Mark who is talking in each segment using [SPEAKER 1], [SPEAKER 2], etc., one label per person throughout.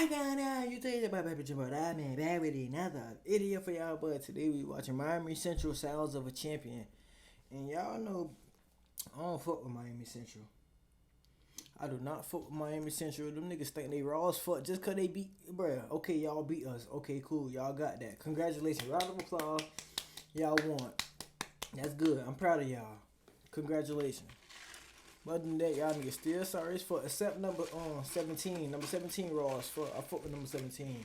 [SPEAKER 1] I found out you think about baby Jimbo. I mean, bad with another idiot for y'all. But today we watching Miami Central Sounds of a Champion. And y'all know I don't fuck with Miami Central. I do not fuck with Miami Central. Them niggas think they raw as fuck just cause they beat, bruh. Okay, y'all beat us. Okay, cool. Y'all got that. Congratulations. Round of applause. Y'all won. That's good. I'm proud of y'all. Congratulations. But other than that, y'all niggas still sorry as fuck. Except number 17. Number 17 raw as fuck. I fuck with number 17.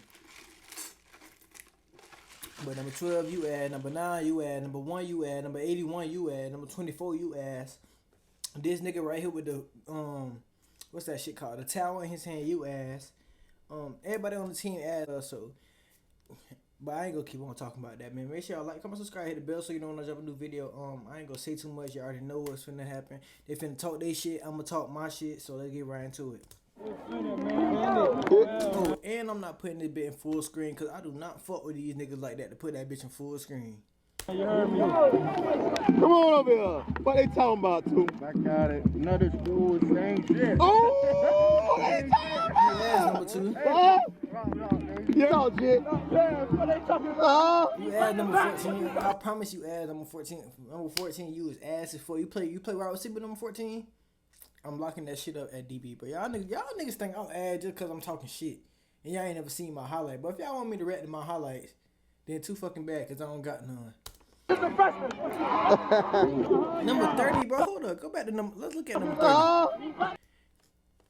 [SPEAKER 1] But number 12 you add. Number 9 you add. Number 1 you add. Number 81 you add. Number 24 you ass. This nigga right here with the what's that shit called? The towel in his hand, you ass. Everybody on the team ass so. But I ain't gonna keep on talking about that, man. Make sure y'all like, comment, subscribe, hit the bell so you know when I drop a new video. I ain't gonna say too much. You already know what's finna happen. They finna talk their shit. I'm gonna talk my shit. So let's get right into it. Oh, and I'm not putting this bit in full screen because I do not fuck with these niggas like that to put that bitch in full screen.
[SPEAKER 2] You heard me. Come on over here. What they talking about, too?
[SPEAKER 3] I got it. Another school, same shit.
[SPEAKER 2] Oh, what they talking about?
[SPEAKER 1] Number 2.
[SPEAKER 2] Yeah, shit. What they talking about?
[SPEAKER 1] You add number 14. I promise you add number 14. Number 14 you is ass as fuck. You play wide receiver number 14? I'm locking that shit up at DB. But y'all niggas think I'm ass just because I'm talking shit. And y'all ain't never seen my highlight. But if y'all want me to react to my highlights, then too fucking bad because I don't got none. Number 30, bro. Hold up. Go back to number. Let's look at number 30.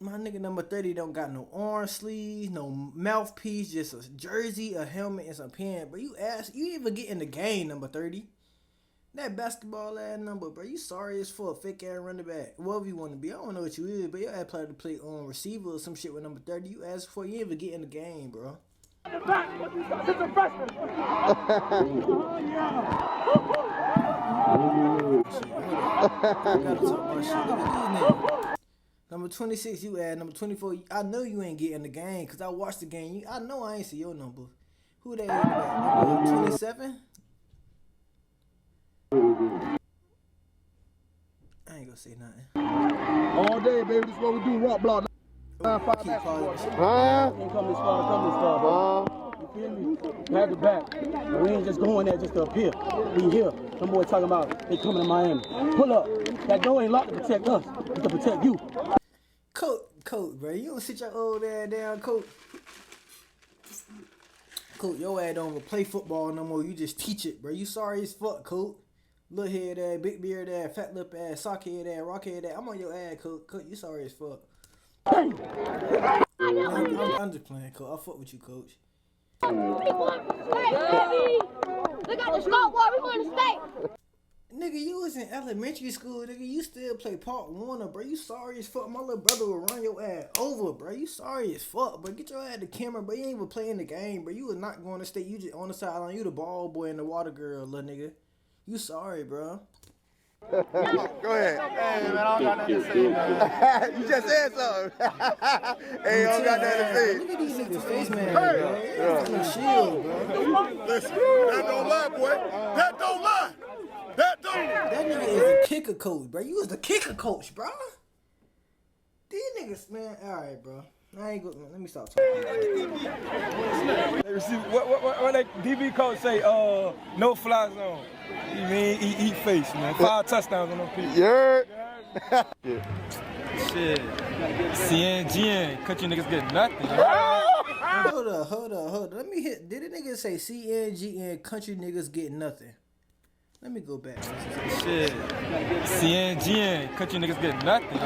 [SPEAKER 1] My nigga number 30 don't got no orange sleeves, no mouthpiece, just a jersey, a helmet, and some pants. But you even get in the game, number 30. That basketball ass number, bro. You sorry as fuck, fake ass running back. Whatever you want to be. I don't know what you is, but your ass play to play on receiver or some shit with number 30. You ask for you even get in the game, bro. Number 26 you add. Number 24 I know you ain't getting the game because I watched the game. I know I ain't see your number. Who they at? Number 27? I ain't gonna say nothing.
[SPEAKER 2] All day, baby. This is what we do. Rock block.
[SPEAKER 1] Huh?
[SPEAKER 2] Can't come this far, bro. You feel me? Back to back. We ain't just going there just to appear. We here. Some boy talking about they coming to Miami. Pull up. That door ain't locked to protect us. It's to protect you.
[SPEAKER 1] Coach, bro. You don't sit your old ass down, Coach. Coach, your ass don't even play football no more. You just teach it, bro. You sorry as fuck, Coach. Little head ass, big beard ass, fat lip ass, sock head ass, rock head ass. I'm on your ass, Coach. Coach, you sorry as fuck. I'm just playing, Coach. I fuck with you, Coach.
[SPEAKER 4] Look at the scoreboard. We going to state.
[SPEAKER 1] Nigga, you was in elementary school, nigga. You still play Park Warner, bro. You sorry as fuck. My little brother will run your ass over, bro. You sorry as fuck, bro. Get your ass to camera, bro. You ain't even playing the game, bro. You was not going to state. You just on the sideline. You the ball boy and the water girl, little nigga. You sorry, bro.
[SPEAKER 2] Go ahead.
[SPEAKER 3] Hey, man, I don't got nothing to say, man.
[SPEAKER 2] You just said something. Hey, I don't got nothing to say.
[SPEAKER 1] Look at these niggas face, man, bro. That's no shield, bro.
[SPEAKER 3] Listen, that don't lie, boy. That don't lie. That don't.
[SPEAKER 1] That nigga is a kicker coach, bro. You was the kicker coach, bro. These niggas, man. All right, bro. I ain't good, man. Let me stop talking.
[SPEAKER 5] What that DB coach say? No fly zone. You mean eat face, man. 5 touchdowns on them people.
[SPEAKER 2] Yeah.
[SPEAKER 5] Shit. CNG country niggas get nothing.
[SPEAKER 1] Hold up. Let me hit. Did a nigga say CNG and country niggas get nothing? Let me go back.
[SPEAKER 5] Shit. CNG country niggas get nothing.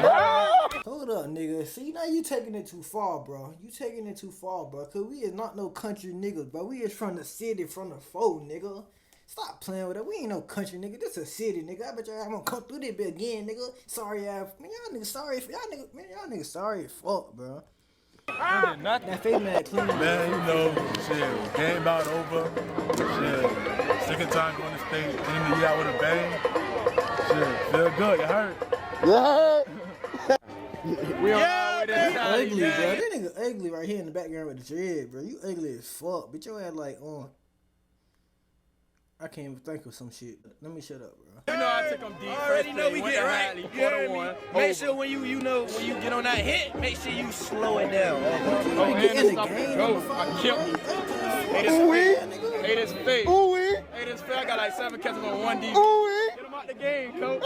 [SPEAKER 1] Hold up, nigga. See, now you taking it too far, bro. You taking it too far, bro. Cause we is not no country niggas, bro. We is from the city, from the foe, nigga. Stop playing with it. We ain't no country, nigga. This a city, nigga. I bet y'all gonna come through this bit again, nigga. Sorry, man. Y'all niggas sorry. Y'all niggas sorry as fuck, bro. That face man clean.
[SPEAKER 3] Man, you know, shit, game about over. Shit, second time going to state, end the year out with a bang. Shit, feel good, you hurt.
[SPEAKER 2] Yeah.
[SPEAKER 5] We on our way to the
[SPEAKER 1] Ugly, bro. That nigga ugly right here in the background with the dread, bro. You ugly as fuck. Bitch, your ass like, I can't even think of some shit. Let me shut up, bro.
[SPEAKER 5] You know I took them deep.
[SPEAKER 6] Already know we get right. You heard me? Make sure
[SPEAKER 5] Over.
[SPEAKER 6] when you know when you get on that hit, make sure you slow it down.
[SPEAKER 5] Oh,
[SPEAKER 1] Get
[SPEAKER 5] and
[SPEAKER 1] in the
[SPEAKER 5] stop
[SPEAKER 1] game,
[SPEAKER 5] it. Go.
[SPEAKER 1] motherfucker.
[SPEAKER 5] I killed him. Ate his face. Ate his face. Ate his face. I got like 7 catches on 1 D. Get him out the game, coach.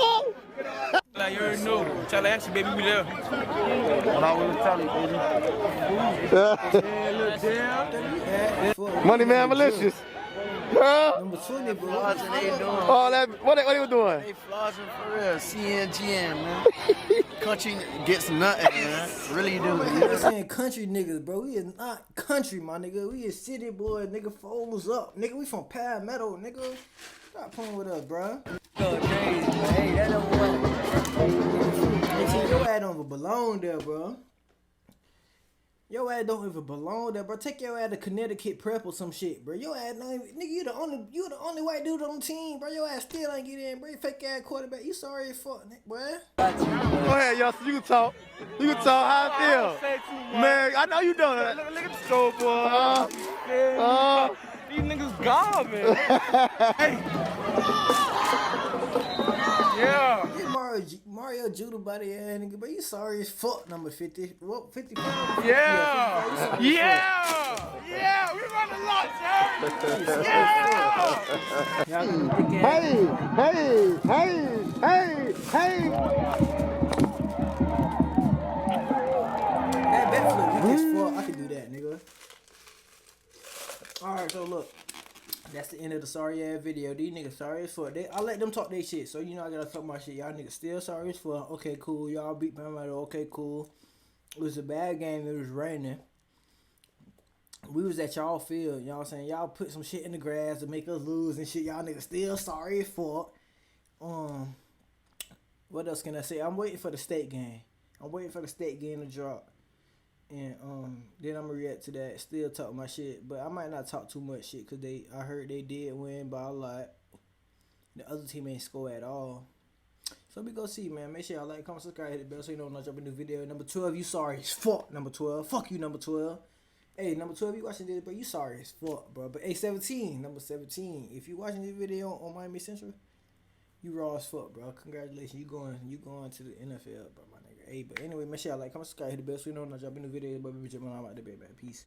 [SPEAKER 5] Like you already know. Tell the action, baby, we there. What I was telling you, baby.
[SPEAKER 7] Money man malicious. Huh?
[SPEAKER 1] Number 20, bro.
[SPEAKER 6] Flossing, they doing.
[SPEAKER 7] Oh, that what they was doing?
[SPEAKER 6] They flossing for real. CNGM, man. Country gets nothing, man. Really do.
[SPEAKER 1] We're saying country niggas, bro. We is not country, my nigga. We is city boy, nigga. Foles up, nigga. We from Palmetto, nigga. Stop playing with us, bro.
[SPEAKER 6] Going crazy, but hey, that don't work.
[SPEAKER 1] Your ass don't even belong there, bro. Your ass don't even belong there, bro. Take your ass to Connecticut Prep or some shit, bro. Your ass don't even, nigga. You the only white dude on the team, bro. Your ass still ain't get in, bro. You fake ass quarterback. You sorry as fuck, nigga, boy.
[SPEAKER 7] Go ahead, y'all. You can talk. You can talk how I feel. Man, I know you doing it.
[SPEAKER 5] Look at the show, boy. These niggas gone, man. Hey. Yeah.
[SPEAKER 1] You Mario Judah body ass nigga, but you sorry as fuck. Number 50. What? 55?
[SPEAKER 5] Yeah. Yeah. We run a lot, sir. Yeah.
[SPEAKER 7] Hey.
[SPEAKER 1] That backflip weak as fuck. I can do that, nigga. Alright, so look. That's the end of the sorry ass video. These niggas sorry as fuck. I let them talk their shit. So you know I gotta talk my shit. Y'all niggas still sorry as fuck. Okay, cool. Y'all beat Palmetto. Okay, cool. It was a bad game. It was raining. We was at y'all field. Y'all saying y'all put some shit in the grass to make us lose and shit. Y'all niggas still sorry as fuck. What else can I say? I'm waiting for the state game. I'm waiting for the state game to drop. And then I'm gonna react to that. Still talk my shit, but I might not talk too much shit because I heard they did win by a lot. The other team ain't score at all. So we go see, man. Make sure y'all like, comment, subscribe, hit the bell so you know when I drop a new video. Number 12, you sorry as fuck. Number 12, fuck you, number 12. Hey, number 12, you watching this, bro? You sorry as fuck, bro. But hey, 17, number 17. If you watching this video on Miami Central, you raw as fuck, bro. Congratulations, you going to the NFL, bro, my nigga. Hey, but anyway, make sure y'all like, comment, subscribe, hit the bell so you know when I drop a new video. But I'm out there, baby. Peace.